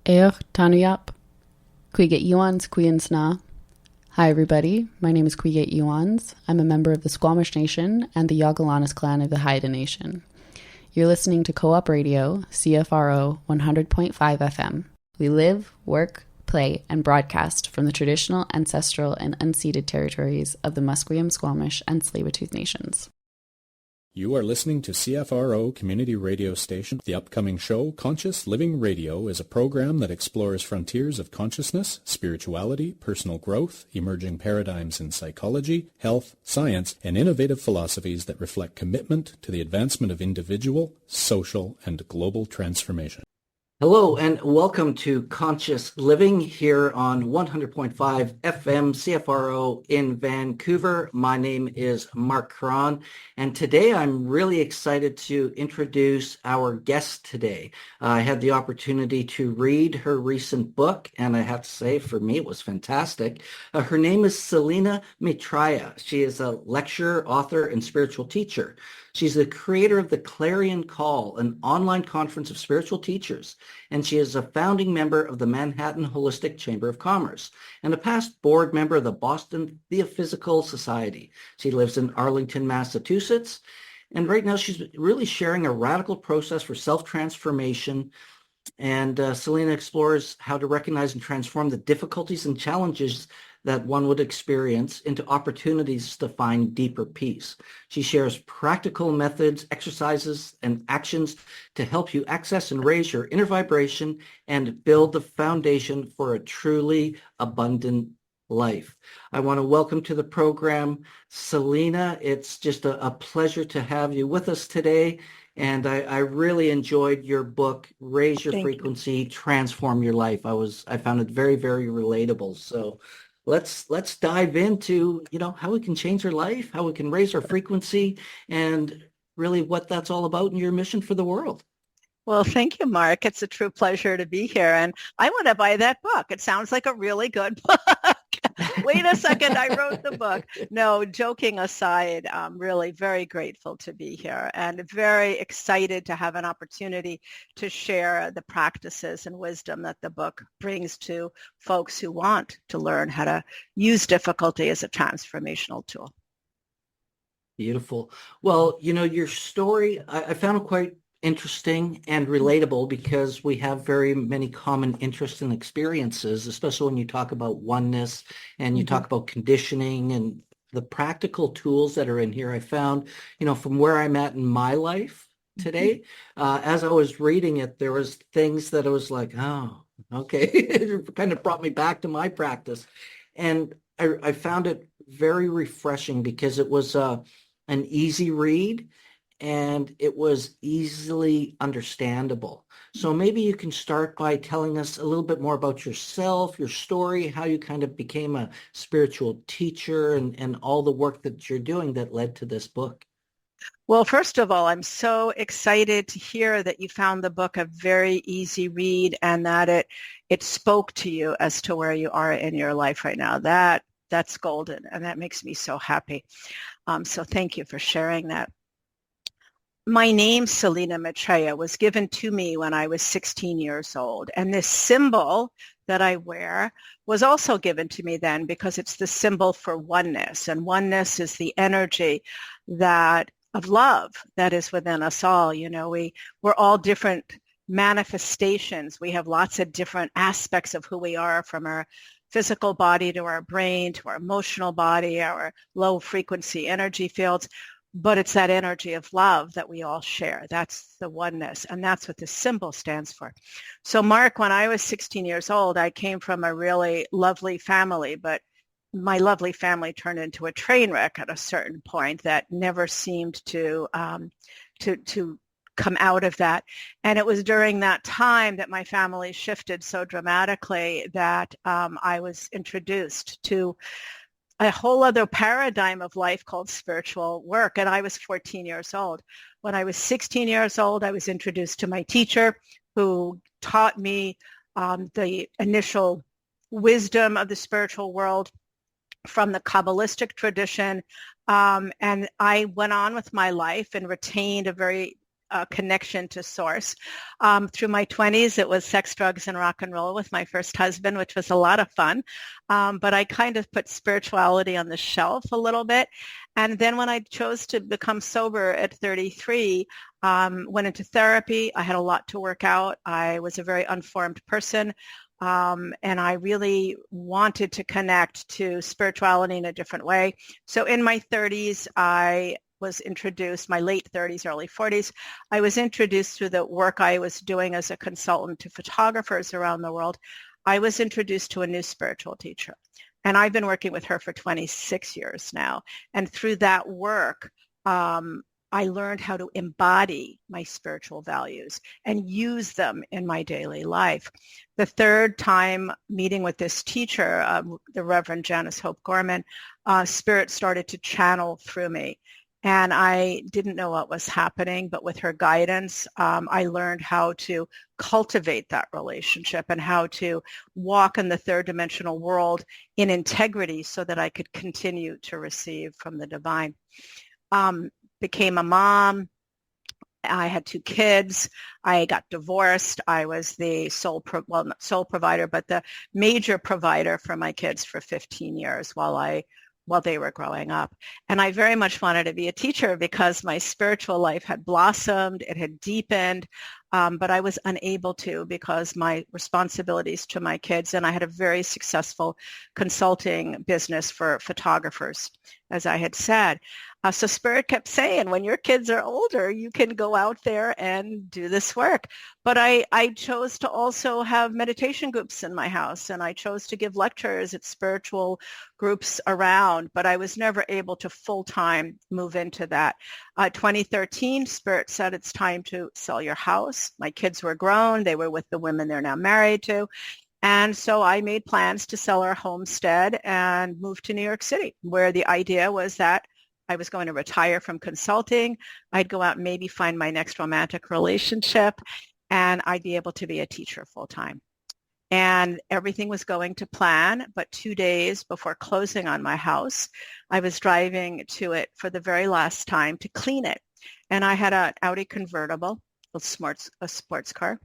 Eoch Tanuyap, Quiget Iwans Quiansna. Hi everybody, my name is Quiget Iwans. I'm a member of the Squamish Nation and the Yagalanis clan of the Haida Nation. You're listening to Co-op Radio, CFRO 100.5 FM. We live, work, play, and broadcast from the traditional, ancestral, and unceded territories of the Musqueam, Squamish, and Tsleil-Waututh Nations. You are listening to CFRO Community Radio Station. The upcoming show, Conscious Living Radio, is a program that explores frontiers of consciousness, spirituality, personal growth, emerging paradigms in psychology, health, science, and innovative philosophies that reflect commitment to the advancement of individual, social, and global transformation. Hello and welcome to Conscious Living here on 100.5 FM CFRO in Vancouver. My name is Marc Caron, and today I'm really excited to introduce our guest today. I had the opportunity to read her recent book, and I have to say, for me, it was fantastic. Her name is Selina Maitreya. She is a lecturer, author, and spiritual teacher. She's the creator of the Clarion Call, an online conference of spiritual teachers, and she is a founding member of the Manhattan Holistic Chamber of Commerce and a past board member of the Boston Theosophical Society. She lives in Arlington, Massachusetts, and right now she's really sharing a radical process for self-transformation. And Selina explores how to recognize and transform the difficulties and challenges that one would experience into opportunities to find deeper peace. She shares practical methods, exercises, and actions to help you access and raise your inner vibration and build the foundation for a truly abundant life. I want to welcome to the program Selina. It's just a pleasure to have you with us today. And I really enjoyed your book, Raise Your Frequency, Transform Your Life. I found it very, very relatable. So let's dive into, how we can change our life, how we can raise our frequency, and really what that's all about in your mission for the world. Well, thank you, Mark. It's a true pleasure to be here. And I want to buy that book. It sounds like a really good book. Wait a second, I wrote the book. No, joking aside, I'm really very grateful to be here and very excited to have an opportunity to share the practices and wisdom that the book brings to folks who want to learn how to use difficulty as a transformational tool. Beautiful. Well, your story, I found it quite interesting and relatable because we have very many common interests and experiences, especially when you talk about oneness and you talk about conditioning and the practical tools that are in here. I found, from where I'm at in my life today, as I was reading it, there was things that I was like, oh, okay. It kind of brought me back to my practice. And I found it very refreshing because it was an easy read. And it was easily understandable. So maybe you can start by telling us a little bit more about yourself, your story, how you kind of became a spiritual teacher and all the work that you're doing that led to this book. Well, first of all, I'm so excited to hear that you found the book a very easy read and that it spoke to you as to where you are in your life right now. That's golden, and that makes me so happy. So thank you for sharing that. My name, Selina Maitreya, was given to me when I was 16 years old. And this symbol that I wear was also given to me then because it's the symbol for oneness. And oneness is the energy of love that is within us all. We're all different manifestations. We have lots of different aspects of who we are, from our physical body to our brain, to our emotional body, our low frequency energy fields. But it's that energy of love that we all share. That's the oneness, and that's what this symbol stands for. So, Mark, when I was 16 years old, I came from a really lovely family, but my lovely family turned into a train wreck at a certain point that never seemed to come out of that. And it was during that time that my family shifted so dramatically that I was introduced to a whole other paradigm of life called spiritual work. And I was 14 years old. When I was 16 years old, I was introduced to my teacher who taught me the initial wisdom of the spiritual world from the Kabbalistic tradition. And I went on with my life and retained a very connection to source. Through my 20s, it was sex, drugs, and rock and roll with my first husband, which was a lot of fun. But I kind of put spirituality on the shelf a little bit. And then when I chose to become sober at 33, went into therapy. I had a lot to work out. I was a very unformed person. And I really wanted to connect to spirituality in a different way. So in my 30s, I was introduced, my late 30s, early 40s, I was introduced through the work I was doing as a consultant to photographers around the world. I was introduced to a new spiritual teacher. And I've been working with her for 26 years now. And through that work, I learned how to embody my spiritual values and use them in my daily life. The third time meeting with this teacher, the Reverend Janice Hope Gorman, Spirit started to channel through me. And I didn't know what was happening, but with her guidance, I learned how to cultivate that relationship and how to walk in the third dimensional world in integrity so that I could continue to receive from the divine. Became a mom. I had 2 kids. I got divorced. I was the not sole provider, but the major provider for my kids for 15 years while they were growing up. And I very much wanted to be a teacher because my spiritual life had blossomed, it had deepened, but I was unable to because my responsibilities to my kids, and I had a very successful consulting business for photographers, as I had said. So Spirit kept saying, when your kids are older, you can go out there and do this work. But I chose to also have meditation groups in my house, and I chose to give lectures at spiritual groups around, but I was never able to full-time move into that. 2013, Spirit said it's time to sell your house. My kids were grown. They were with the women they're now married to. And so I made plans to sell our homestead and move to New York City, where the idea was that I was going to retire from consulting. I'd go out and maybe find my next romantic relationship, and I'd be able to be a teacher full time. And everything was going to plan, but 2 days before closing on my house, I was driving to it for the very last time to clean it. And I had an Audi convertible, a sports car.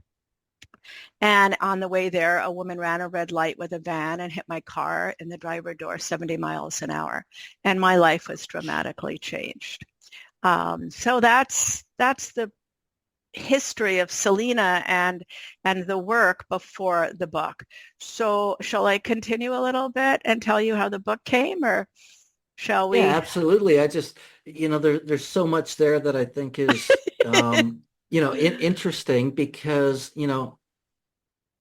And on the way there, a woman ran a red light with a van and hit my car in the driver door 70 miles an hour. And my life was dramatically changed. So that's the history of Selina and the work before the book. So shall I continue a little bit and tell you how the book came, or shall we? Yeah, absolutely. I just, there's so much there that I think is, interesting because,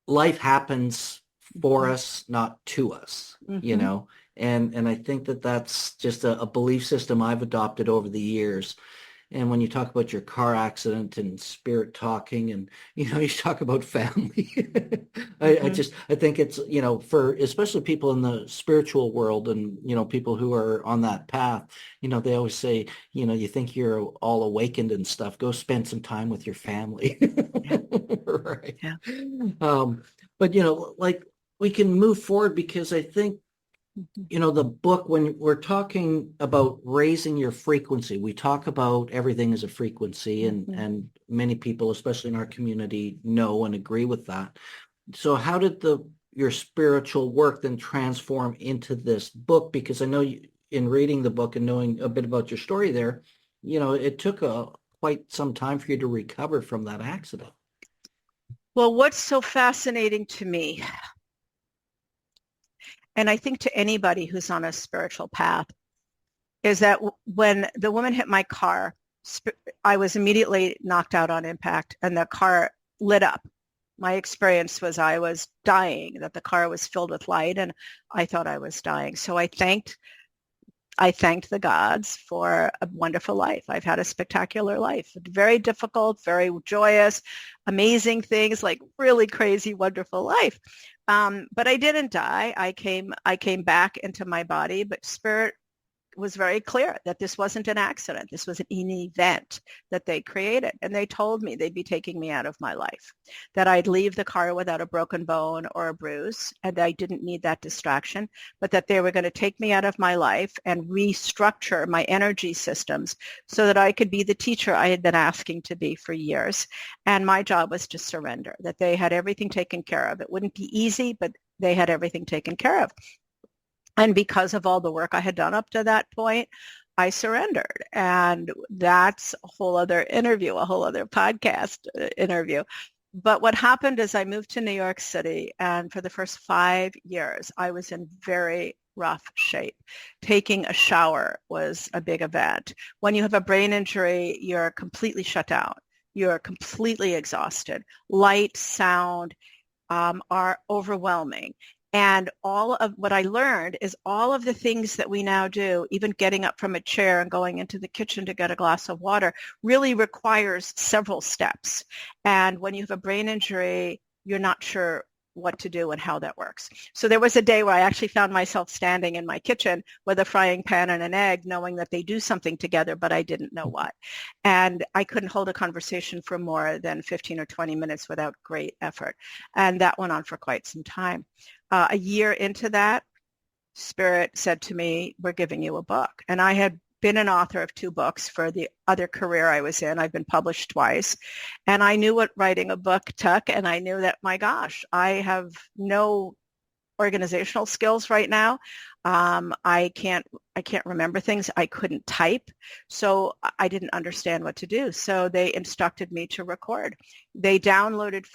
life happens for us, not to us, and I think that that's just a belief system I've adopted over the years. And when you talk about your car accident and Spirit talking and, you talk about family, I think it's, for especially people in the spiritual world and, people who are on that path, they always say, you think you're all awakened and stuff, go spend some time with your family. Right. Yeah. But, like we can move forward because I think, the book, when we're talking about raising your frequency, we talk about everything as a frequency, and many people, especially in our community, know and agree with that. So how did your spiritual work then transform into this book? Because I know in reading the book and knowing a bit about your story there, it took quite some time for you to recover from that accident. Well, what's so fascinating to me, and I think to anybody who's on a spiritual path, is that when the woman hit my car, I was immediately knocked out on impact and the car lit up. My experience was I was dying, that the car was filled with light, and I thought I was dying. So I thanked the gods for a wonderful life. I've had a spectacular life, very difficult, very joyous, amazing things, like really crazy, wonderful life. But I didn't die. I came back into my body, but Spirit was very clear that this wasn't an accident. This was an event that they created. And they told me they'd be taking me out of my life, that I'd leave the car without a broken bone or a bruise, and I didn't need that distraction, but that they were going to take me out of my life and restructure my energy systems so that I could be the teacher I had been asking to be for years. And my job was to surrender, that they had everything taken care of. It wouldn't be easy, but they had everything taken care of. And because of all the work I had done up to that point, I surrendered. And that's a whole other interview, a whole other podcast interview. But what happened is I moved to New York City, and for the first 5 years, I was in very rough shape. Taking a shower was a big event. When you have a brain injury, you're completely shut down. You're completely exhausted. Light, sound are overwhelming. And all of what I learned is all of the things that we now do, even getting up from a chair and going into the kitchen to get a glass of water, really requires several steps. And when you have a brain injury, you're not sure what to do and how that works. So there was a day where I actually found myself standing in my kitchen with a frying pan and an egg, knowing that they do something together, but I didn't know what. And I couldn't hold a conversation for more than 15 or 20 minutes without great effort. And that went on for quite some time. A year into that, Spirit said to me, we're giving you a book. And I had been an author of 2 books for the other career I was in. I've been published twice. And I knew what writing a book took. And I knew that, my gosh, I have no organizational skills right now. I can't remember things. I couldn't type. So I didn't understand what to do. So they instructed me to record. They downloaded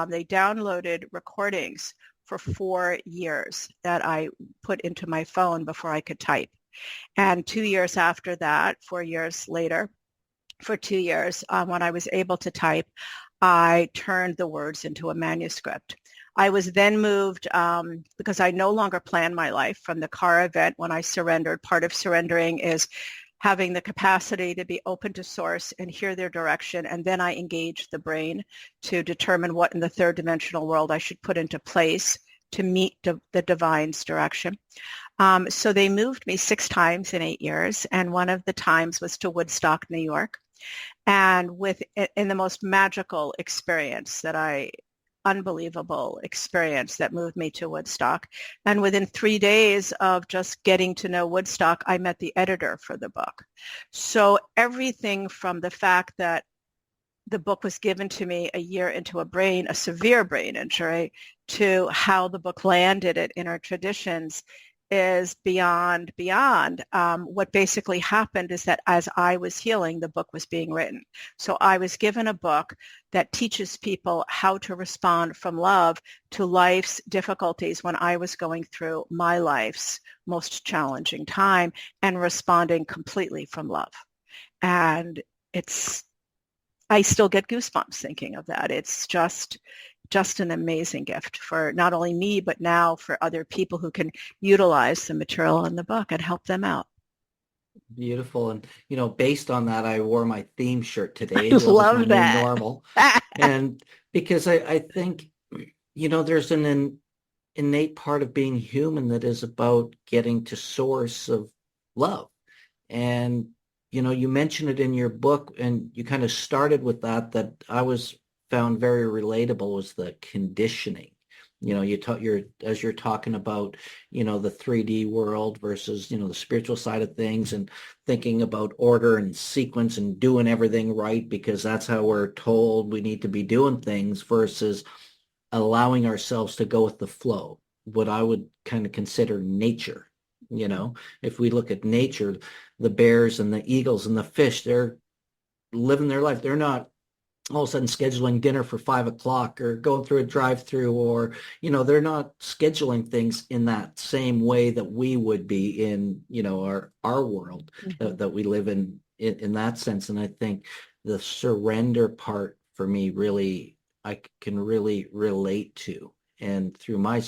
they downloaded recordings for 4 years that I put into my phone before I could type. And 2 years after that, 4 years later, for 2 years, when I was able to type, I turned the words into a manuscript. I was then moved because I no longer planned my life from the car event when I surrendered. Part of surrendering is having the capacity to be open to source and hear their direction. And then I engaged the brain to determine what in the third dimensional world I should put into place to meet the divine's direction. So they moved me 6 times in 8 years. And one of the times was to Woodstock, New York. And in the most magical experience unbelievable experience that moved me to Woodstock. And within 3 days of just getting to know Woodstock, I met the editor for the book. So everything from the fact that the book was given to me a year into a severe brain injury, to how the book landed at Inner Traditions is beyond. What basically happened is that as I was healing, the book was being written. So I was given a book that teaches people how to respond from love to life's difficulties when I was going through my life's most challenging time, and responding completely from love. And I still get goosebumps thinking of that. It's just an amazing gift for not only me, but now for other people who can utilize the material in the book and help them out. Beautiful. And, based on that, I wore my theme shirt today. I love that. New normal. And because I think, there's an innate part of being human that is about getting to source of love. And, you mentioned it in your book, and you kind of started with that I found very relatable, was the conditioning. As you're talking about, the 3D world versus, the spiritual side of things, and thinking about order and sequence and doing everything right because that's how we're told we need to be doing things, versus allowing ourselves to go with the flow, what I would kind of consider nature. If we look at nature, the bears and the eagles and the fish, they're living their life. They're not all of a sudden scheduling dinner for 5 o'clock or going through a drive-through, or, they're not scheduling things in that same way that we would be in, our world that we live in that sense. And I think the surrender part for me, really, I can really relate to. And through my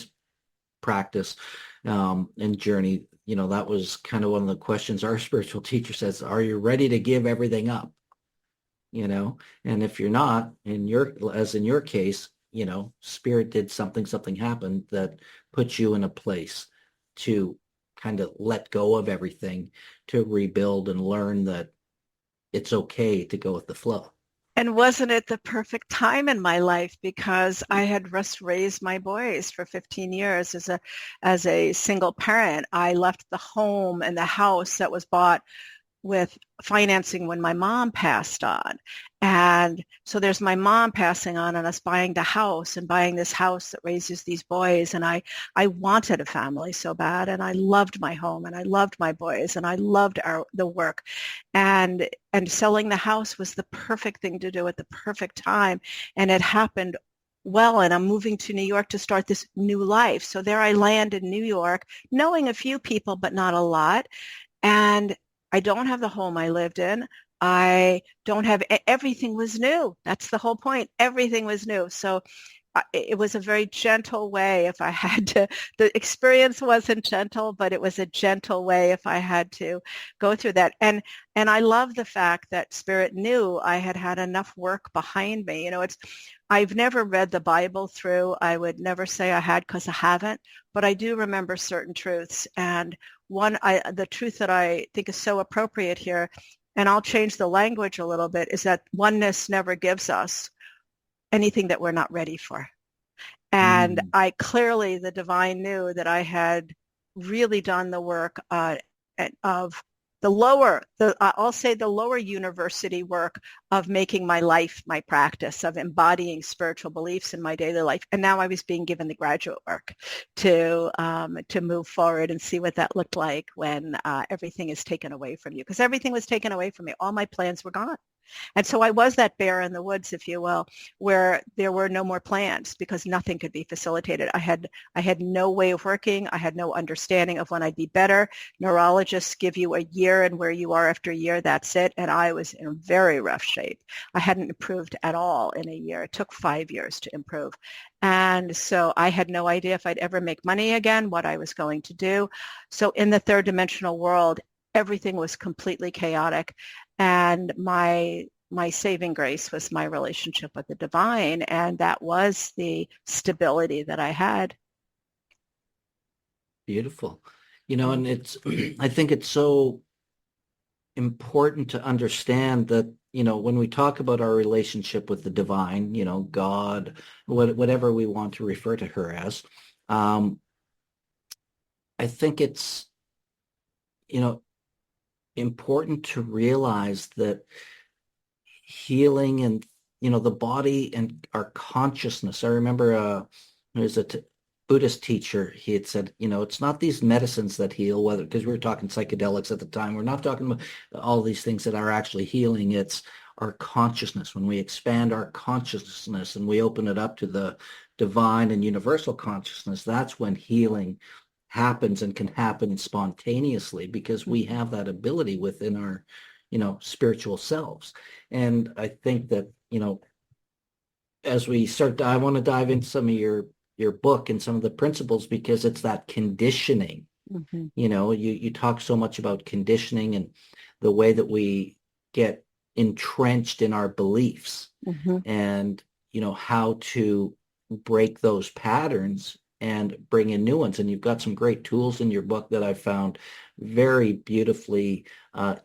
practice and journey, that was kind of one of the questions our spiritual teacher says, are you ready to give everything up? And if you're not, as in your case, Spirit did something happened that puts you in a place to kind of let go of everything to rebuild and learn that it's okay to go with the flow. And wasn't it the perfect time in my life, because I had just raised my boys for 15 years as a single parent. I left the home and the house that was bought with financing when my mom passed on. And so there's my mom passing on and us buying the house and buying this house that raises these boys. And I wanted a family so bad, and I loved my home, and I loved my boys, and I loved the work. And selling the house was the perfect thing to do at the perfect time. And it happened well, and I'm moving to New York to start this new life. So there I land in New York, knowing a few people, but not a lot. And I don't have the home I lived in. I don't have, everything was new. That's the whole point. Everything was new. So it was a very gentle way if I had to, the experience wasn't gentle, but it was a gentle way if I had to go through that. And I love the fact that Spirit knew I had had enough work behind me. I've never read the Bible through. I would never say I had, because I haven't, but I do remember certain truths. And the truth that I think is so appropriate here, and I'll change the language a little bit, is that oneness never gives us anything that we're not ready for. And I clearly, the divine knew that I had really done the work of I'll say the lower university work of making my life my practice, of embodying spiritual beliefs in my daily life. And now I was being given the graduate work to move forward and see what that looked like when everything is taken away from you. Because everything was taken away from me. All my plans were gone. And so I was that bear in the woods, if you will, where there were no more plans because nothing could be facilitated. I had no way of working. I had no understanding of when I'd be better. Neurologists give you a year, and where you are after a year, that's it. And I was in very rough shape. I hadn't improved at all in a year. It took 5 years to improve. And so I had no idea if I'd ever make money again, what I was going to do. So in the third dimensional world, everything was completely chaotic. And my saving grace was my relationship with the divine. And that was the stability that I had. Beautiful. And I think it's so important to understand that, when we talk about our relationship with the divine, God, whatever we want to refer to her as, I think it's, important to realize that healing and, the body and our consciousness. I remember there's a Buddhist teacher, he had said, it's not these medicines that heal, whether, because we were talking psychedelics at the time, we're not talking about all these things that are actually healing. It's our consciousness. When we expand our consciousness and we open it up to the divine and universal consciousness, that's when healing happens and can happen spontaneously, because we have that ability within our, spiritual selves. And I think that, as we start, I want to dive into some of your book and some of the principles, because it's that conditioning. Mm-hmm. You talk so much about conditioning and the way that we get entrenched in our beliefs, mm-hmm. and, how to break those patterns and bring in new ones. And you've got some great tools in your book that I found very beautifully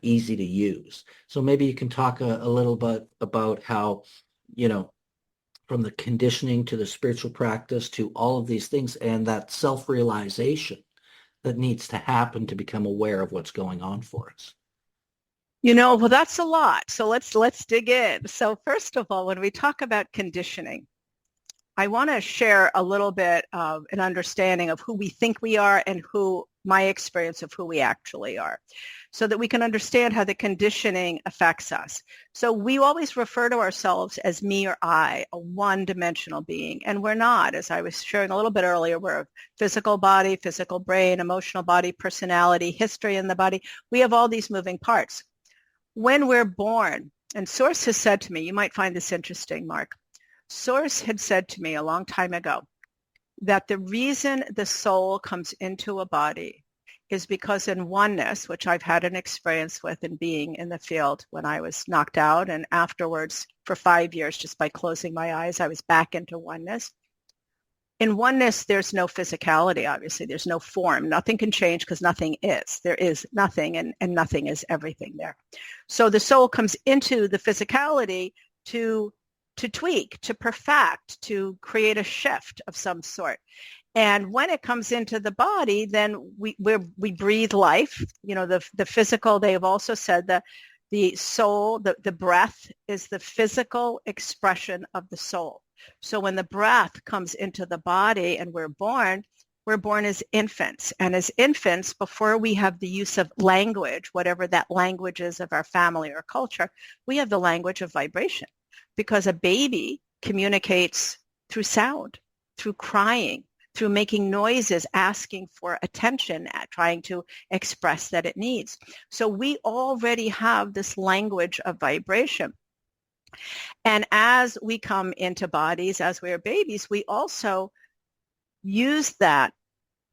easy to use. So maybe you can talk a little bit about how, from the conditioning to the spiritual practice to all of these things, and that self-realization that needs to happen to become aware of what's going on for us. Well, that's a lot. So let's dig in. So first of all, when we talk about conditioning, I want to share a little bit of an understanding of who we think we are and my experience of who we actually are, so that we can understand how the conditioning affects us. So we always refer to ourselves as me or I, a one-dimensional being, and we're not. As I was sharing a little bit earlier, we're a physical body, physical brain, emotional body, personality, history in the body. We have all these moving parts. When we're born, and Source has said to me, you might find this interesting, Mark, Source had said to me a long time ago that the reason the soul comes into a body is because in oneness, which I've had an experience with in being in the field when I was knocked out, and afterwards for 5 years, just by closing my eyes, I was back into oneness. in oneness, there's no physicality, obviously. There's no form. Nothing can change because nothing is. There is nothing, and nothing is everything there. So the soul comes into the physicality to tweak, to perfect, to create a shift of some sort. And when it comes into the body, then we breathe life. You know, the physical, they have also said that the soul, the breath is the physical expression of the soul. So when the breath comes into the body and we're born as infants. And as infants, before we have the use of language, whatever that language is of our family or culture, we have the language of vibration, because a baby communicates through sound, through crying, through making noises, asking for attention, trying to express that it needs. So we already have this language of vibration. And as we come into bodies, as we are babies, we also use that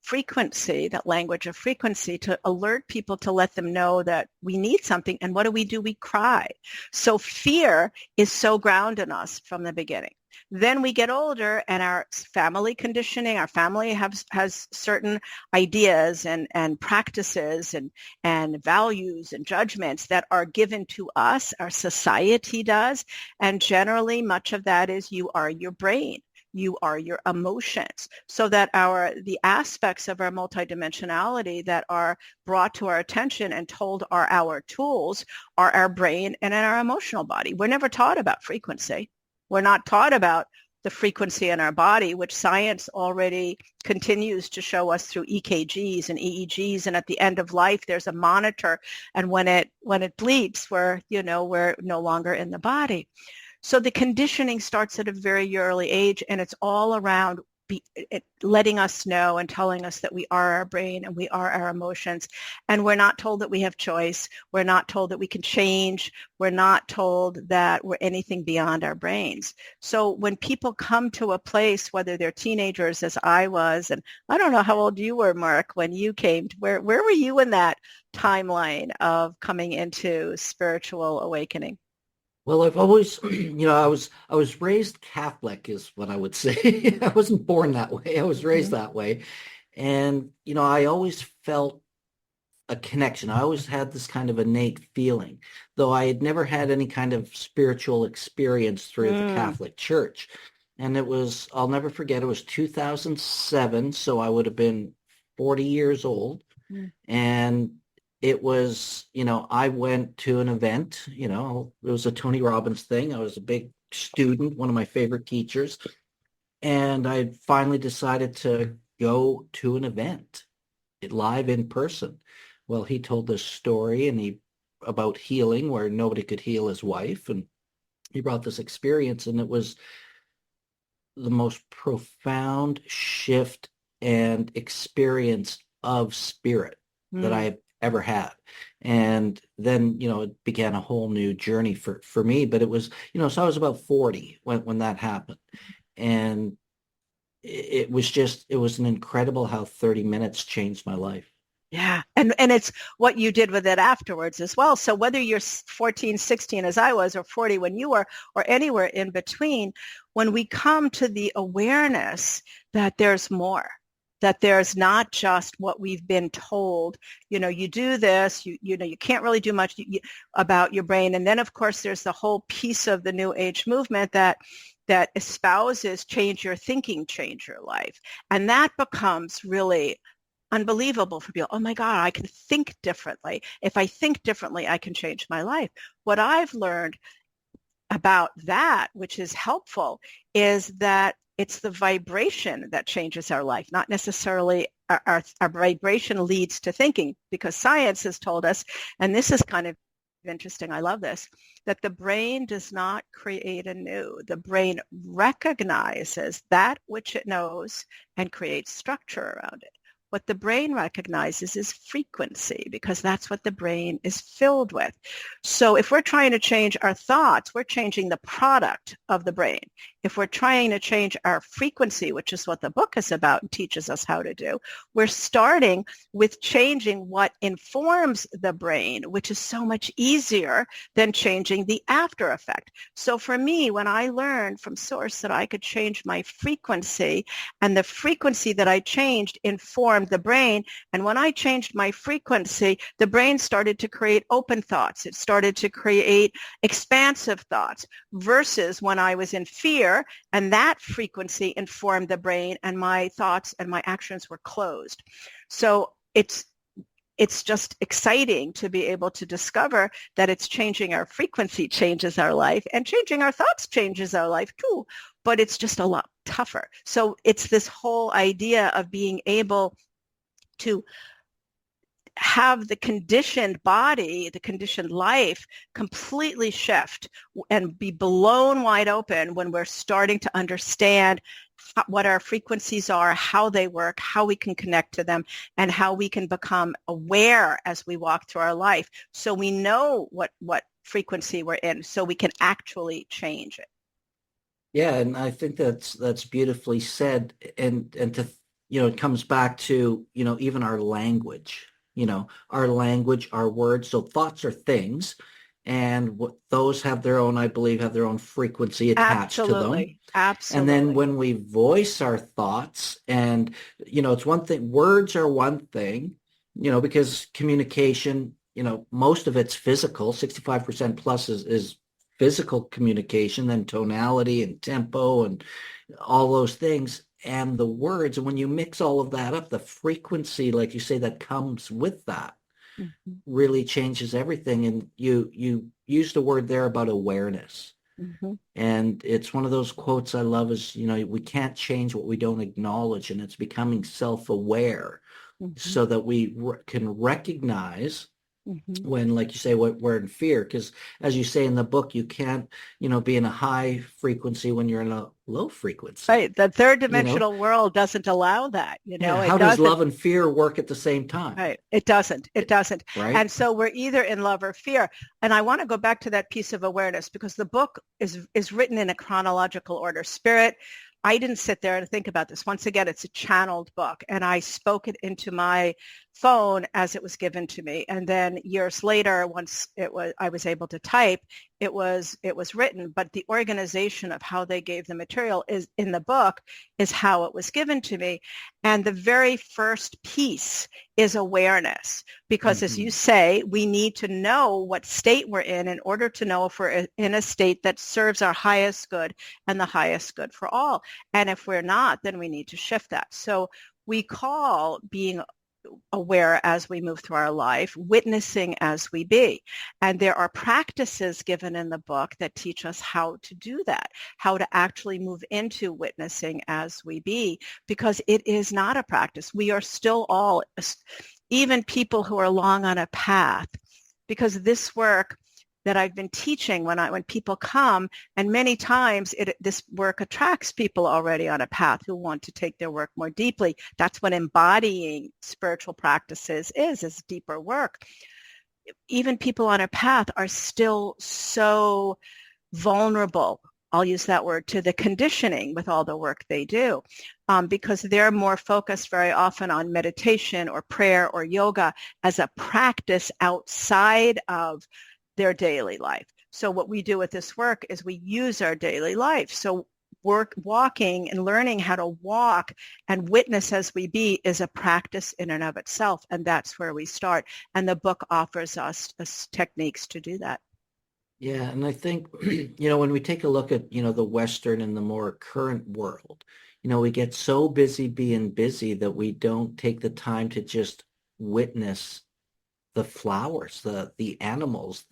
frequency, that language of frequency, to alert people, to let them know that we need something. And what do? We cry. So fear is so grounded in us from the beginning. Then we get older and our family conditioning, our family has certain ideas and practices and values and judgments that are given to us, our society does. And generally much of that is you are your brain. You are your emotions, so that the aspects of our multidimensionality that are brought to our attention and told are our tools are our brain and in our emotional body. We're never taught about frequency. We're not taught about the frequency in our body, which science already continues to show us through EKGs and EEGs. And at the end of life, there's a monitor. And when it bleeps, we're no longer in the body. So the conditioning starts at a very early age, and it's all around letting us know and telling us that we are our brain and we are our emotions. And we're not told that we have choice. We're not told that we can change. We're not told that we're anything beyond our brains. So when people come to a place, whether they're teenagers as I was, and I don't know how old you were, Mark, when you came, where were you in that timeline of coming into spiritual awakening? Well, I've always, I was raised Catholic is what I would say. I wasn't born that way. I was raised that way. And, I always felt a connection. I always had this kind of innate feeling, though I had never had any kind of spiritual experience through the Catholic Church. And I'll never forget, it was 2007. So I would have been 40 years old. And it was, I went to an event, it was a Tony Robbins thing. I was a big student, one of my favorite teachers. And I finally decided to go to an event, live in person. Well, he told this story about healing where nobody could heal his wife. And he brought this experience, and it was the most profound shift and experience of spirit that I have ever had. And then, it began a whole new journey for me. But it was, so I was about 40 when that happened. And it was an incredible how 30 minutes changed my life. Yeah. And it's what you did with it afterwards as well. So whether you're 14, 16 as I was, or 40 when you were, or anywhere in between, when we come to the awareness that there's more, that there's not just what we've been told, you do this, you can't really do much about your brain. And then, of course, there's the whole piece of the New Age movement that espouses change your thinking, change your life. And that becomes really unbelievable for people. Oh my God, I can think differently. If I think differently, I can change my life. What I've learned about that, which is helpful, is that it's the vibration that changes our life, not necessarily our vibration leads to thinking, because science has told us, and this is kind of interesting, I love this, that the brain does not create anew. The brain recognizes that which it knows and creates structure around it. What the brain recognizes is frequency, because that's what the brain is filled with. So if we're trying to change our thoughts, we're changing the product of the brain. if we're trying to change our frequency, which is what the book is about and teaches us how to do, we're starting with changing what informs the brain, which is so much easier than changing the after effect. So for me, when I learned from Source that I could change my frequency, and the frequency that I changed informed the brain, and when I changed my frequency, the brain started to create open thoughts. It started to create expansive thoughts, versus when I was in fear, and that frequency informed the brain, and my thoughts and my actions were closed. So it's just exciting to be able to discover that it's changing our frequency changes our life, and changing our thoughts changes our life too, but it's just a lot tougher. So it's this whole idea of being able to have the conditioned body, the conditioned life completely shift and be blown wide open when we're starting to understand what our frequencies are, how they work, how we can connect to them, and how we can become aware as we walk through our life, so we know what frequency we're in, so we can actually change it. Yeah, and I think that's beautifully said. And to, it comes back to, even our language, our language, our words. So thoughts are things, and those have their own, I believe, have their own frequency attached to them. Absolutely. And then when we voice our thoughts, and, it's one thing, words are one thing, because communication, most of it's physical, 65% plus is physical communication, then tonality and tempo and all those things. And the words, and when you mix all of that up, the frequency, like you say, that comes with that really changes everything. And you used a word there about awareness. And it's one of those quotes I love is, we can't change what we don't acknowledge, and it's becoming self-aware so that we can recognize when, like you say, we're in fear. Because as you say in the book, you can't, be in a high frequency when you're in a low frequency. Right. The third dimensional world doesn't allow that. How does love and fear work at the same time? Right. It doesn't. Right. And so we're either in love or fear. And I want to go back to that piece of awareness, because the book is written in a chronological order. Spirit, I didn't sit there and think about this. Once again, it's a channeled book, and I spoke it into my phone as it was given to me. And then years later, once I was able to type, it was written. But the organization of how they gave the material is in the book is how it was given to me. And the very first piece is awareness, because as you say, we need to know what state we're in order to know if we're in a state that serves our highest good and the highest good for all. And if we're not, then we need to shift that. So we call being aware as we move through our life, witnessing as we be. And there are practices given in the book that teach us how to do that, how to actually move into witnessing as we be, because it is not a practice. We are still all, even people who are long on a path, because this work that I've been teaching when people come, and many times this work attracts people already on a path who want to take their work more deeply. That's what embodying spiritual practices is deeper work. Even people on a path are still so vulnerable, I'll use that word, to the conditioning with all the work they do, because they're more focused very often on meditation or prayer or yoga as a practice outside of their daily life. So what we do with this work is we use our daily life. So walking and learning how to walk and witness as we be is a practice in and of itself. And that's where we start. And the book offers us techniques to do that. Yeah. And I think, when we take a look at, the Western and the more current world, we get so busy being busy that we don't take the time to just witness the flowers, the animals,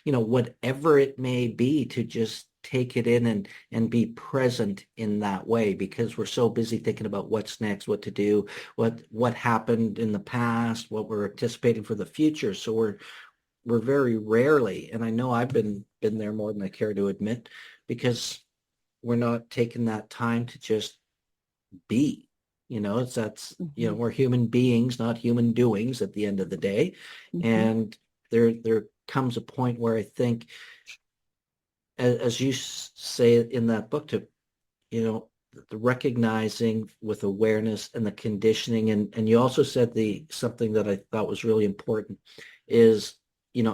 whatever it may be, to just take it in and be present in that way, because we're so busy thinking about what's next, what to do, what happened in the past, what we're anticipating for the future. So we're very rarely, and I know I've been there more than I care to admit, because we're not taking that time to just be. We're human beings, not human doings at the end of the day. And there comes a point where I think, as you say in that book, to the recognizing with awareness and the conditioning. And you also said something that I thought was really important is,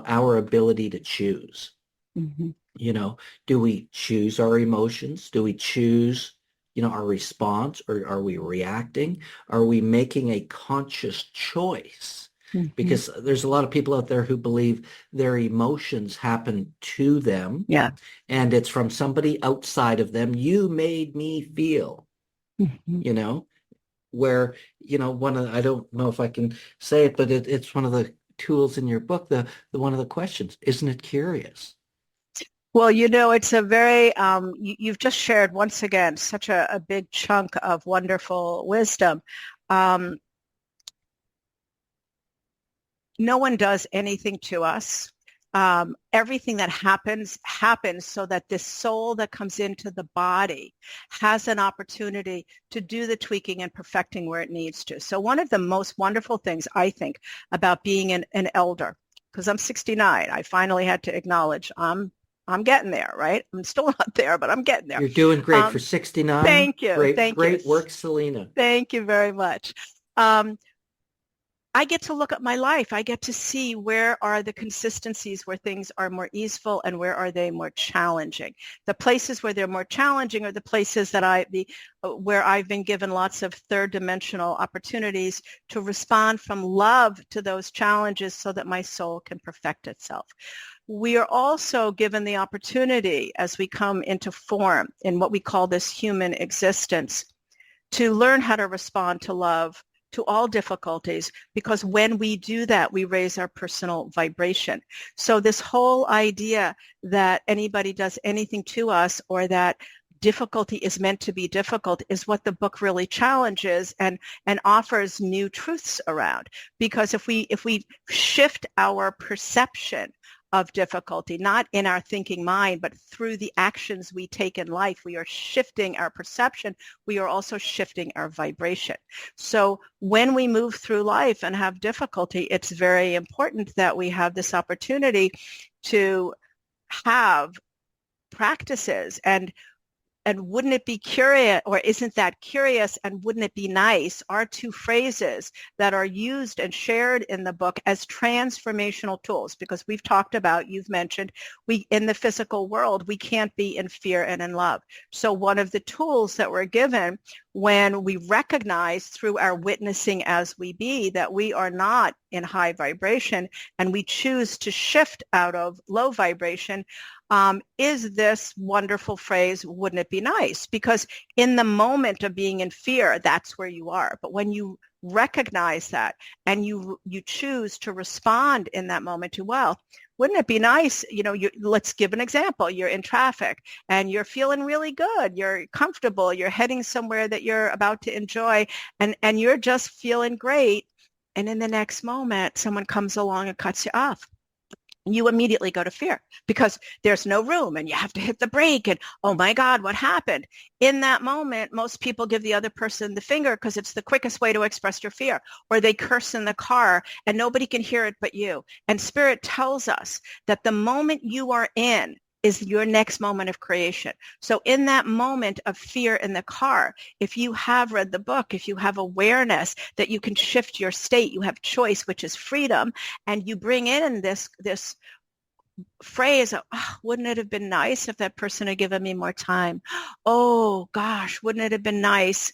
our ability to choose. Mm-hmm. Do we choose our emotions? Do we choose, our response, or are we reacting? Are we making a conscious choice? Mm-hmm. Because there's a lot of people out there who believe their emotions happen to them. Yeah. And it's from somebody outside of them. You made me feel, Mm-hmm. Where, I don't know if I can say it, but it's one of the tools in your book, the one of the questions, isn't it curious? Well, it's a very, you've just shared once again such a big chunk of wonderful wisdom. No one does anything to us. Everything that happens so that this soul that comes into the body has an opportunity to do the tweaking and perfecting where it needs to. So one of the most wonderful things I think about being an elder, because I'm 69, I finally had to acknowledge I'm getting there, right? I'm still not there, but I'm getting there. You're doing great for 69. Thank you. Great work, Selina. Thank you very much. I get to look at my life. I get to see where are the consistencies where things are more easeful and where are they more challenging. The places where they're more challenging are the places that where I've been given lots of third dimensional opportunities to respond from love to those challenges so that my soul can perfect itself. We are also given the opportunity as we come into form in what we call this human existence to learn how to respond to love to all difficulties, because when we do that, we raise our personal vibration. So this whole idea that anybody does anything to us or that difficulty is meant to be difficult is what the book really challenges and offers new truths around. Because if we shift our perception of difficulty, not in our thinking mind, but through the actions we take in life, we are shifting our perception. We are also shifting our vibration. So when we move through life and have difficulty, it's very important that we have this opportunity to have practices and wouldn't it be curious, or isn't that curious, and wouldn't it be nice, are two phrases that are used and shared in the book as transformational tools, because we've talked about, you've mentioned, in the physical world, we can't be in fear and in love. So one of the tools that we're given when we recognize through our witnessing as we be that we are not in high vibration and we choose to shift out of low vibration, is this wonderful phrase, wouldn't it be nice? Because in the moment of being in fear, that's where you are. But when you recognize that and you choose to respond in that moment to, well, wouldn't it be nice? Let's give an example. You're in traffic and you're feeling really good. You're comfortable. You're heading somewhere that you're about to enjoy and you're just feeling great. And in the next moment, someone comes along and cuts you off. You immediately go to fear because there's no room and you have to hit the brake and, oh my God, what happened? In that moment, most people give the other person the finger because it's the quickest way to express your fear, or they curse in the car and nobody can hear it but you. And Spirit tells us that the moment you are in is your next moment of creation. So in that moment of fear in the car, if you have read the book, if you have awareness that you can shift your state, you have choice, which is freedom, and you bring in this phrase of, oh, wouldn't it have been nice if that person had given me more time? Oh gosh, wouldn't it have been nice?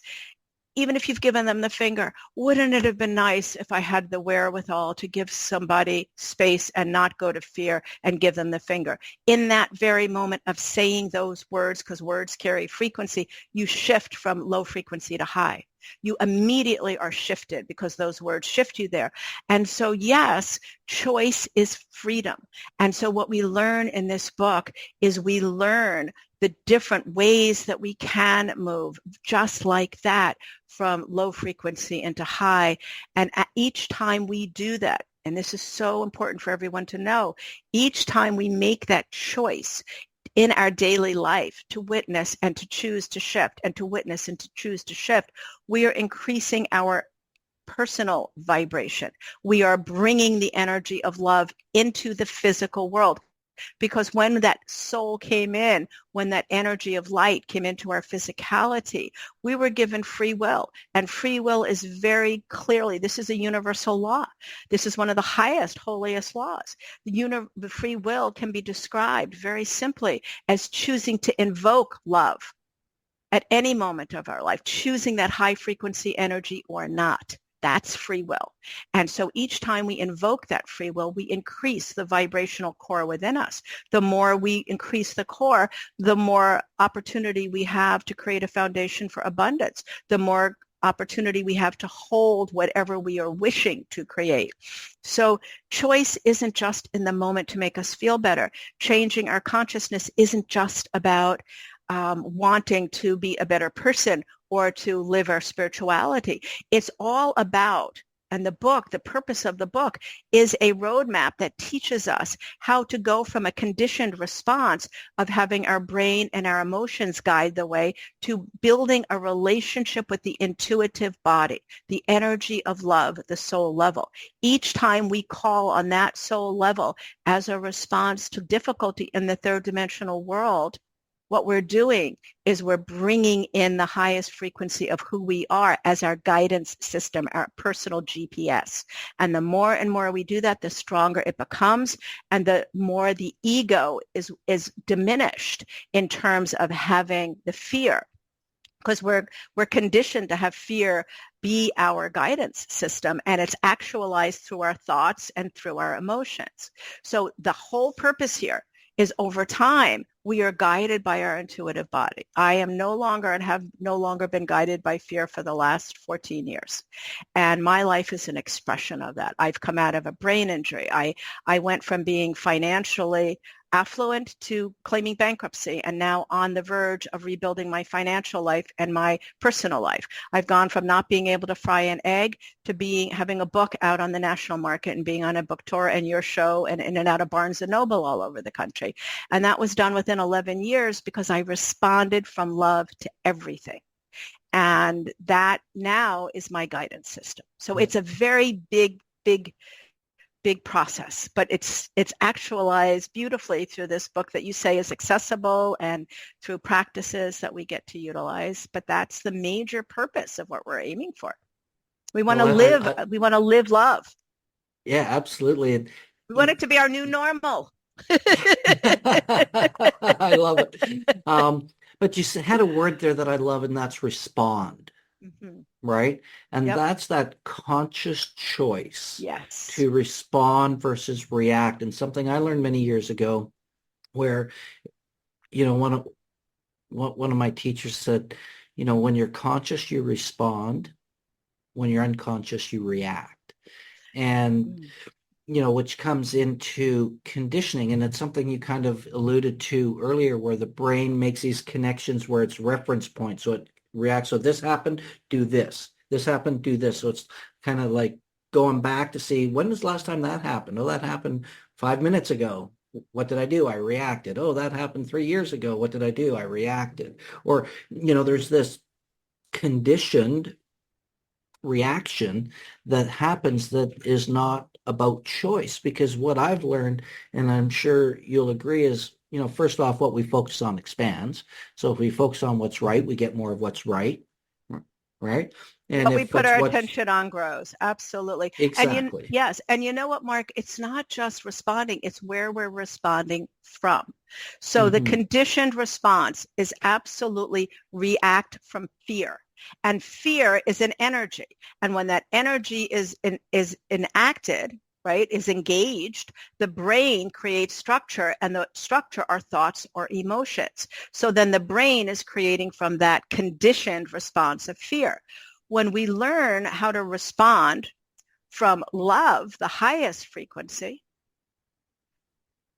Even if you've given them the finger, wouldn't it have been nice if I had the wherewithal to give somebody space and not go to fear and give them the finger? In that very moment of saying those words, because words carry frequency, you shift from low frequency to high. You immediately are shifted because those words shift you there. And so, yes, choice is freedom. And so what we learn in this book is we learn the different ways that we can move just like that from low frequency into high. And at each time we do that, and this is so important for everyone to know, each time we make that choice in our daily life to witness and to choose to shift and to witness and to choose to shift, we are increasing our personal vibration. We are bringing the energy of love into the physical world. because when that soul came in, when that energy of light came into our physicality, we were given free will. And free will is very clearly, this is a universal law. This is one of the highest, holiest laws. The free will can be described very simply as choosing to invoke love at any moment of our life, choosing that high frequency energy or not. That's free will. And so each time we invoke that free will, we increase the vibrational core within us. The more we increase the core, the more opportunity we have to create a foundation for abundance, the more opportunity we have to hold whatever we are wishing to create. So choice isn't just in the moment to make us feel better. Changing our consciousness isn't just about wanting to be a better person or to live our spirituality. It's all about, and the purpose of the book is a roadmap that teaches us how to go from a conditioned response of having our brain and our emotions guide the way to building a relationship with the intuitive body, the energy of love, the soul level. Each time we call on that soul level as a response to difficulty in the third dimensional world, what we're doing is we're bringing in the highest frequency of who we are as our guidance system, our personal GPS. And the more and more we do that, the stronger it becomes, and the more the ego is diminished in terms of having the fear. Because we're conditioned to have fear be our guidance system, and it's actualized through our thoughts and through our emotions. So the whole purpose here is over time, we are guided by our intuitive body. I am no longer and have no longer been guided by fear for the last 14 years. And my life is an expression of that. I've come out of a brain injury. I went from being financially affluent to claiming bankruptcy, and now on the verge of rebuilding my financial life and my personal life. I've gone from not being able to fry an egg to having a book out on the national market and being on a book tour and your show and in and out of Barnes & Noble all over the country. And that was done within 11 years because I responded from love to everything. And that now is my guidance system. So it's a very big process, but it's actualized beautifully through this book that you say is accessible and through practices that we get to utilize. But that's the major purpose of what we're aiming for. We want to we want to live love. Yeah, absolutely. We want it to be our new normal. I love it. But you had a word there that I love, and that's respond. Mm-hmm. Right? And that's that conscious choice to respond versus react. And something I learned many years ago where, one of my teachers said, when you're conscious, you respond. When you're unconscious, you react. And, which comes into conditioning. And it's something you kind of alluded to earlier, where the brain makes these connections where it's reference points. So it reacts. So this happened, do this. This happened, do this. So it's kind of like going back to see, when was the last time that happened? Oh, that happened 5 minutes ago. What did I do? I reacted. Oh, that happened 3 years ago. What did I do? I reacted. Or, there's this conditioned reaction that happens that is not about choice. Because what I've learned, and I'm sure you'll agree, is, first off, what we focus on expands. So if we focus on what's right, we get more of what's right. Right? And what we put our attention on grows. Absolutely. Exactly. And you know what, Mark? It's not just responding. It's where we're responding from. So the conditioned response is absolutely react from fear. And fear is an energy. And when that energy is enacted, right, is engaged, the brain creates structure, and the structure are thoughts or emotions. So then the brain is creating from that conditioned response of fear. When we learn how to respond from love, the highest frequency,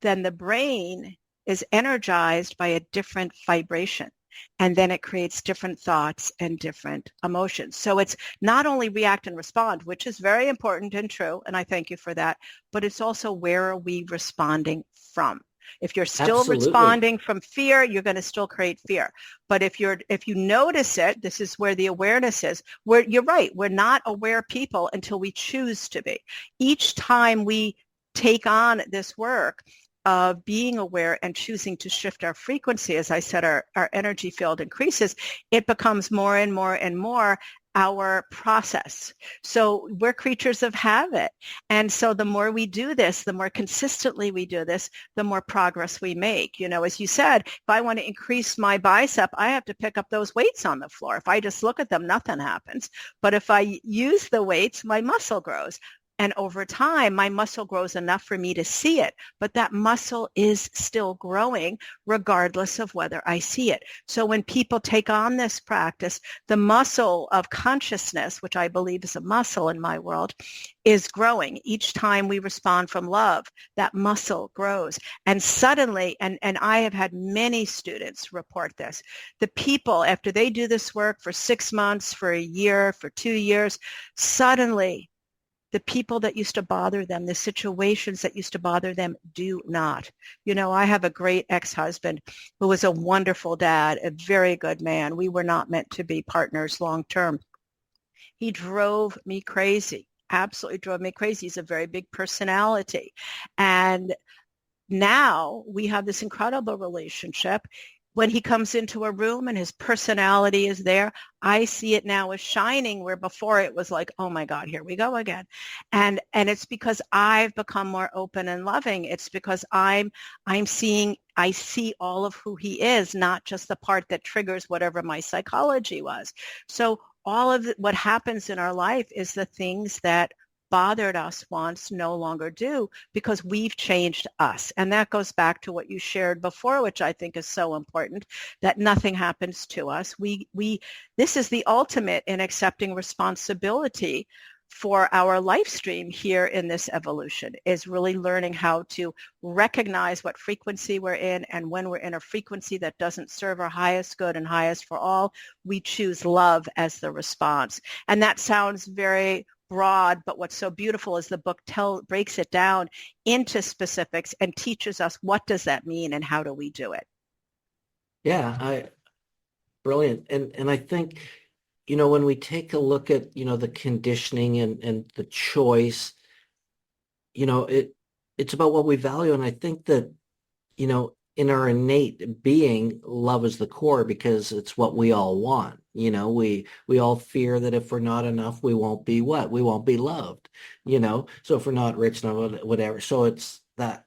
then the brain is energized by a different vibration. And then it creates different thoughts and different emotions. So it's not only react and respond, which is very important and true, and I thank you for that, but it's also where are we responding from? If you're still responding from fear, you're going to still create fear. But if you notice it, this is where the awareness is. You're right, we're not aware people until we choose to be. Each time we take on this work, of being aware and choosing to shift our frequency, as I said, our energy field increases, it becomes more and more and more our process. So we're creatures of habit. And so the more we do this, the more consistently we do this, the more progress we make. You know, as you said, if I want to increase my bicep, I have to pick up those weights on the floor. If I just look at them, nothing happens. But if I use the weights, my muscle grows. And over time, my muscle grows enough for me to see it, but that muscle is still growing regardless of whether I see it. So when people take on this practice, the muscle of consciousness, which I believe is a muscle in my world, is growing. Each time we respond from love, that muscle grows. And suddenly, and I have had many students report this, the people, after they do this work for 6 months, for a year, for 2 years, suddenly the people that used to bother them, the situations that used to bother them do not. You know, I have a great ex-husband who was a wonderful dad, a very good man. We were not meant to be partners long term. He drove me crazy, absolutely drove me crazy. He's a very big personality. And now we have this incredible relationship. When he comes into a room and his personality is there, I see it now as shining, where before it was like, oh my God, here we go again. And it's because I've become more open and loving. It's because I see all of who he is, not just the part that triggers whatever my psychology was. So all of what happens in our life is the things that bothered us once no longer do, because we've changed us. And that goes back to what you shared before, which I think is so important, that nothing happens to us. This is the ultimate in accepting responsibility for our life stream here in this evolution, is really learning how to recognize what frequency we're in, and when we're in a frequency that doesn't serve our highest good and highest for all, we choose love as the response. And that sounds very broad, but what's so beautiful is the book breaks it down into specifics and teaches us what does that mean and how do we do it. Yeah, brilliant. And I think, you know, when we take a look at, you know, the conditioning and the choice, you know, it's about what we value. And I think that, you know, in our innate being, love is the core, because it's what we all want. You know, we all fear that if we're not enough, we won't be what? We won't be loved, you know? So if we're not rich enough, whatever. So it's that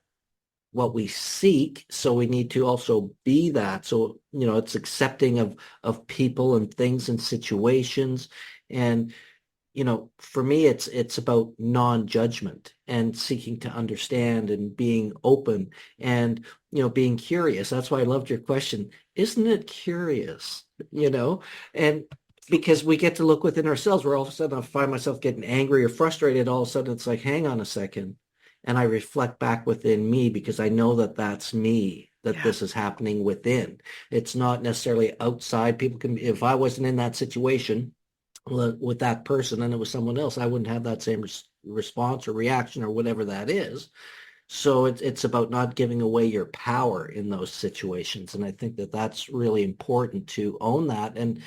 what we seek. So we need to also be that. So, you know, it's accepting of people and things and situations. And, you know, for me, it's about non-judgment and seeking to understand and being open and, you know, being curious. That's why I loved your question. Isn't it curious? You know, and because we get to look within ourselves, where all of a sudden I find myself getting angry or frustrated. All of a sudden it's like, hang on a second. And I reflect back within me, because I know that that's me, that this is happening within. It's not necessarily outside. People can, if I wasn't in that situation with that person and it was someone else, I wouldn't have that same response or reaction or whatever that is. So it's about not giving away your power in those situations. And I think that that's really important, to own that and,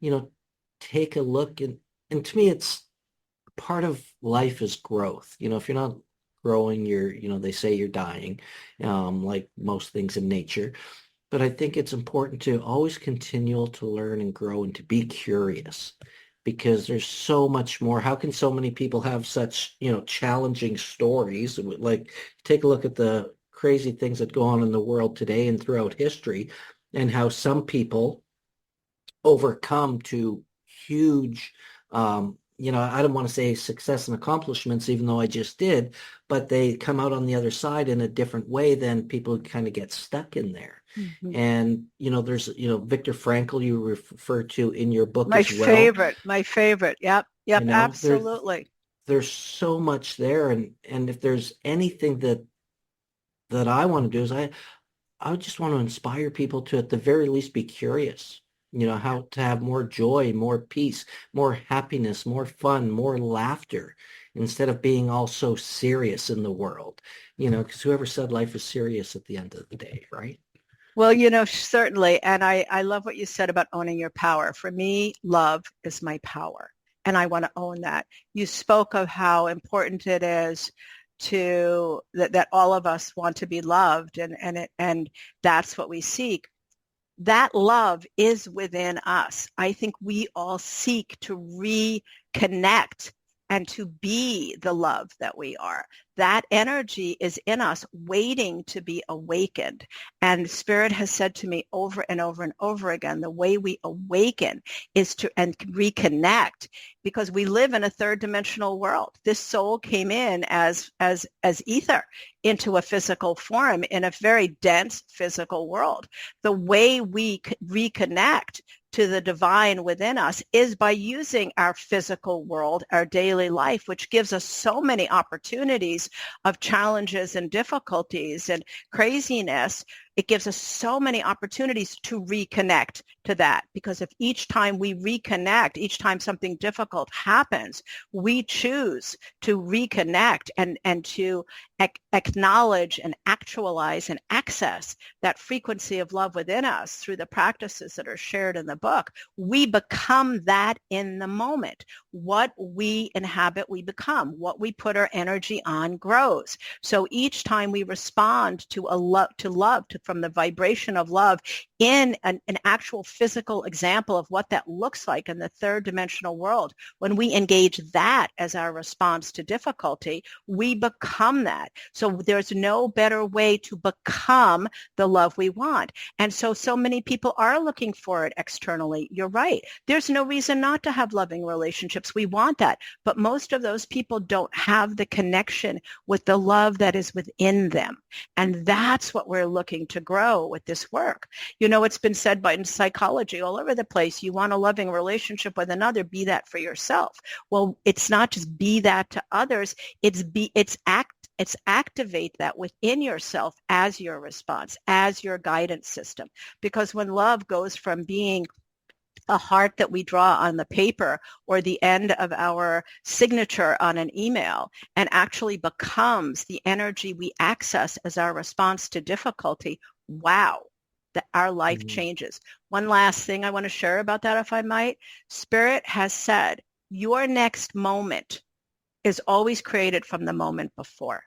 you know, take a look. And to me, it's part of life is growth. You know, if you're not growing, you know, they say you're dying, like most things in nature. But I think it's important to always continue to learn and grow and to be curious, because there's so much more. How can so many people have such, you know, challenging stories? Like, take a look at the crazy things that go on in the world today and throughout history, and how some people overcome to huge, you know, I don't want to say success and accomplishments, even though I just did, but they come out on the other side in a different way than people who kind of get stuck in there. Mm-hmm. And, you know, there's, you know, Viktor Frankl, you refer to in your book as well. My favorite. Yep. You know, absolutely. There's so much there. And if there's anything that I want to do, is I just want to inspire people to, at the very least, be curious. You know, how to have more joy, more peace, more happiness, more fun, more laughter, instead of being all so serious in the world. You know, because whoever said life is serious at the end of the day, right? Well, you know, certainly. And I love what you said about owning your power. For me, love is my power, and I want to own that. You spoke of how important it is to that all of us want to be loved, and that's what we seek. That love is within us. I think we all seek to reconnect and to be the love that we are. That energy is in us waiting to be awakened. And Spirit has said to me over and over and over again, the way we awaken is to and reconnect, because we live in a third dimensional world. This soul came in as ether into a physical form in a very dense physical world. The way we reconnect to the divine within us is by using our physical world, our daily life, which gives us so many opportunities of challenges and difficulties and craziness. It gives us so many opportunities to reconnect to that, because if each time we reconnect, each time something difficult happens, we choose to reconnect and to acknowledge and actualize and access that frequency of love within us through the practices that are shared in the book, we become that in the moment. What we inhabit, we become. What we put our energy on grows. So each time we respond to love, from the vibration of love in an actual physical example of what that looks like in the third dimensional world, when we engage that as our response to difficulty, we become that. So there's no better way to become the love we want. And so many people are looking for it externally. You're right. There's no reason not to have loving relationships. We want that. But most of those people don't have the connection with the love that is within them. And that's what we're looking to grow with this work. You know, it's been said in psychology all over the place, you want a loving relationship with another, be that for yourself. Well, it's not just be that to others, it's activate that within yourself as your response, as your guidance system. Because when love goes from being a heart that we draw on the paper or the end of our signature on an email and actually becomes the energy we access as our response to difficulty, wow, that our life changes. One last thing I want to share about that, if I might. Spirit has said, your next moment is always created from the moment before.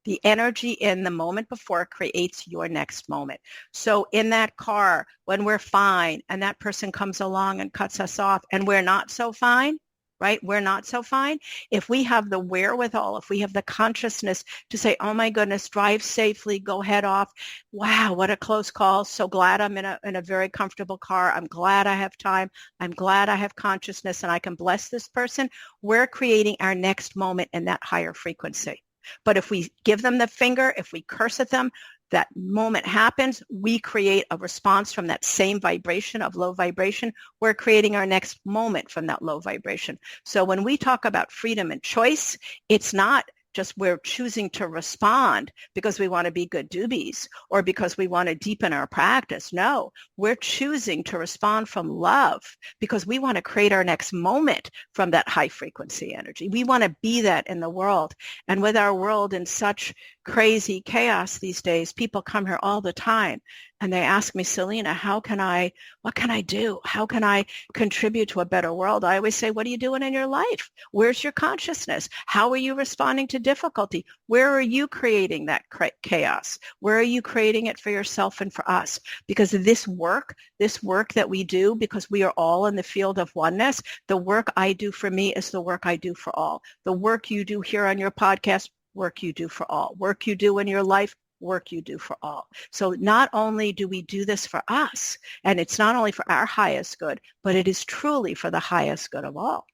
The energy in the moment before creates your next moment. So in that car, when we're fine and that person comes along and cuts us off and we're not so fine, right? We're not so fine. If we have the wherewithal, if we have the consciousness to say, oh my goodness, drive safely, go head off. Wow, what a close call. So glad I'm in a very comfortable car. I'm glad I have time. I'm glad I have consciousness and I can bless this person. We're creating our next moment in that higher frequency. But if we give them the finger, if we curse at them, that moment happens, we create a response from that same vibration of low vibration. We're creating our next moment from that low vibration. So when we talk about freedom and choice, it's not just we're choosing to respond because we want to be good doobies or because we want to deepen our practice. No, we're choosing to respond from love because we want to create our next moment from that high frequency energy. We want to be that in the world. And with our world in such crazy chaos these days, people come here all the time and they ask me, Selina, what can I do? How can I contribute to a better world? I always say, what are you doing in your life? Where's your consciousness? How are you responding to difficulty? Where are you creating that chaos? Where are you creating it for yourself and for us? Because this work that we do, because we are all in the field of oneness, the work I do for me is the work I do for all. The work you do here on your podcast, work you do for all. Work you do in your life, work you do for all. So not only do we do this for us, and it's not only for our highest good, but it is truly for the highest good of all.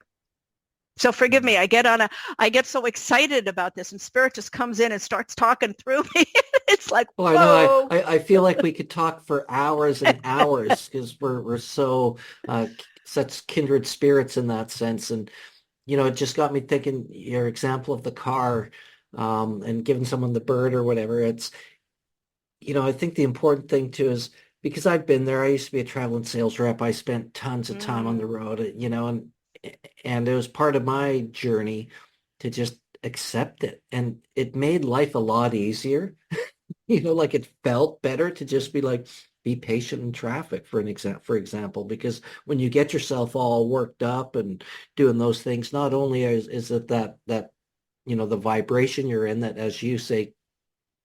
So forgive me, I get so excited about this and Spirit just comes in and starts talking through me. It's like, whoa. I know. I feel like we could talk for hours and hours because we're so such kindred spirits in that sense. And, you know, it just got me thinking your example of the car and giving someone the bird or whatever. It's, you know, I think the important thing too is because I've been there, I used to be a traveling sales rep. I spent tons of time on the road, you know, and it was part of my journey to just accept it. And it made life a lot easier. You know, like it felt better to just be like, be patient in traffic for example, because when you get yourself all worked up and doing those things, not only is it that the vibration you're in that, as you say,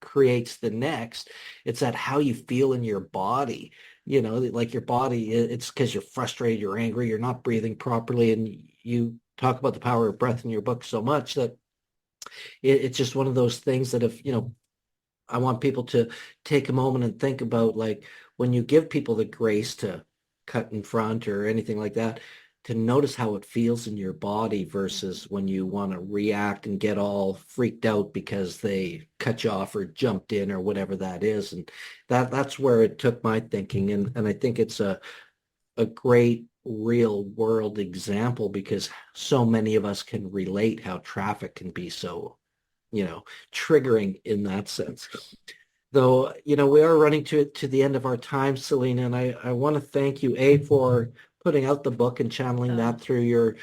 creates the next. It's that how you feel in your body, like your body, it's because you're frustrated, you're angry, you're not breathing properly. And you talk about the power of breath in your book so much that it's just one of those things that if, I want people to take a moment and think about, like, when you give people the grace to cut in front or anything like that, to notice how it feels in your body versus when you want to react and get all freaked out because they cut you off or jumped in or whatever that is. And that's where it took my thinking. And I think it's a great real world example, because so many of us can relate how traffic can be so triggering in that sense. Though, we are running to the end of our time, Selina, and I want to thank you, for putting out the book and channeling that through your,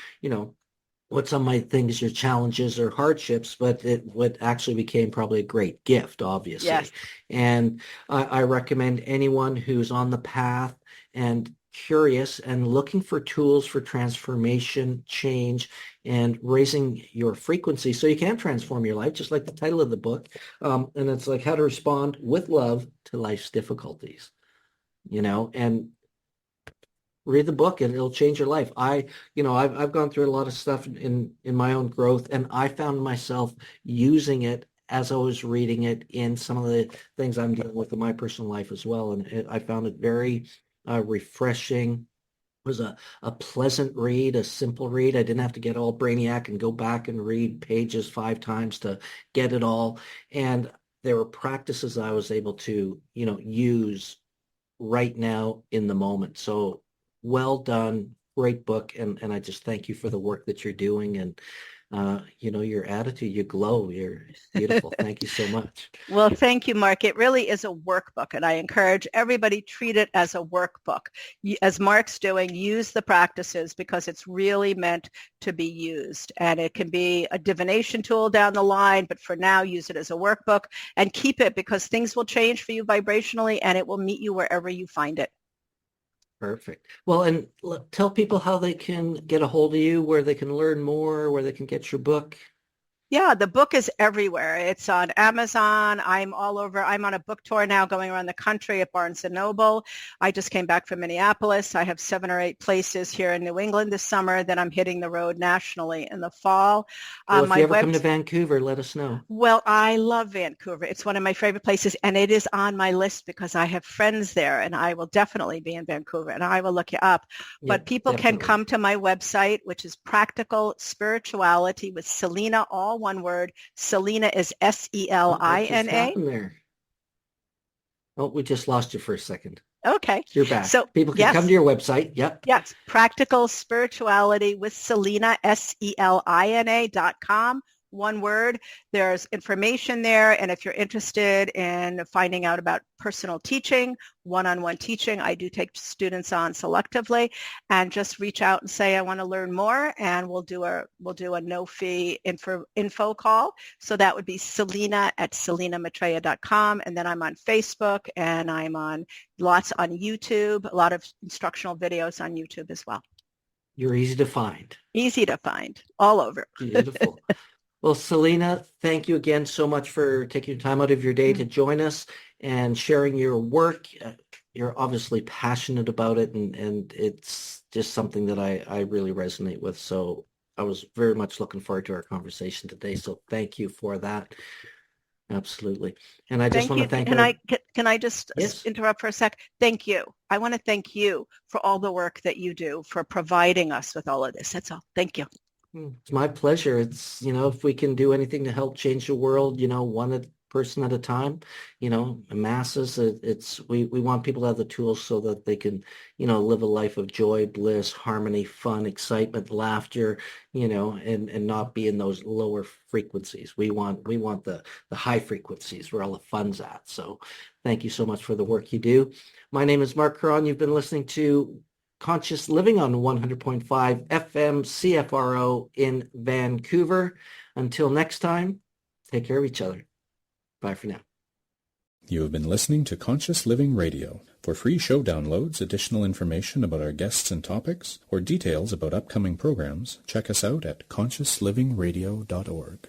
what some might think is your challenges or hardships, but what actually became probably a great gift, obviously. Yes. And I recommend anyone who's on the path and curious and looking for tools for transformation, change, and raising your frequency so you can transform your life, just like the title of the book. And it's like how to respond with love to life's difficulties, and read the book and it'll change your life. I've gone through a lot of stuff in my own growth, and I found myself using it as I was reading it in some of the things I'm dealing with in my personal life as well. And I found it very refreshing. It was a pleasant read, a simple read. I didn't have to get all brainiac and go back and read pages 5 times to get it all. And there were practices I was able to, use right now in the moment. So well done, great book. And I just thank you for the work that you're doing. And your attitude, you glow, you're beautiful. Thank you so much. Well, thank you, Mark. It really is a workbook, and I encourage everybody treat it as a workbook. As Mark's doing, use the practices because it's really meant to be used. And it can be a divination tool down the line, but for now, use it as a workbook and keep it, because things will change for you vibrationally and it will meet you wherever you find it. Perfect. Well, and tell people how they can get a hold of you, where they can learn more, where they can get your book. Yeah, the book is everywhere. It's on Amazon. I'm all over. I'm on a book tour now going around the country at Barnes & Noble. I just came back from Minneapolis. I have 7 or 8 places here in New England this summer. Then I'm hitting the road nationally in the fall. Well, if you ever come to Vancouver, let us know. Well, I love Vancouver. It's one of my favorite places, and it is on my list because I have friends there, and I will definitely be in Vancouver, and I will look you up. But people can come to my website, which is Practical Spirituality with Selina, all one word. Selina is Selina. Oh, we just lost you for a second. Okay. You're back. So people can come to your website. Yep. Yes. Practical Spirituality with Selina, Selina.com. One word. There's information there. And if you're interested in finding out about personal teaching, one-on-one teaching, I do take students on selectively, and just reach out and say, I want to learn more, and we'll do a no-fee info call. So that would be Selina at SelinaMaitreya.com. And then I'm on Facebook, and I'm on lots on YouTube, a lot of instructional videos on YouTube as well. You're easy to find. Easy to find all over. Beautiful. Well, Selina, thank you again so much for taking time out of your day to join us and sharing your work. You're obviously passionate about it, and it's just something that I really resonate with. So I was very much looking forward to our conversation today. So thank you for that. Absolutely. And I just want to thank you. Can I just interrupt for a sec? Thank you. I want to thank you for all the work that you do, for providing us with all of this. That's all. Thank you. It's my pleasure. It's, if we can do anything to help change the world, one person at a time, masses, we want people to have the tools so that they can, live a life of joy, bliss, harmony, fun, excitement, laughter, and not be in those lower frequencies. We want the high frequencies where all the fun's at. So thank you so much for the work you do. My name is Marc Caron. You've been listening to Conscious Living on 100.5 FM CFRO in Vancouver. Until next time, take care of each other. Bye for now. You have been listening to Conscious Living Radio. For free show downloads, additional information about our guests and topics, or details about upcoming programs, check us out at consciousliving.radio.org.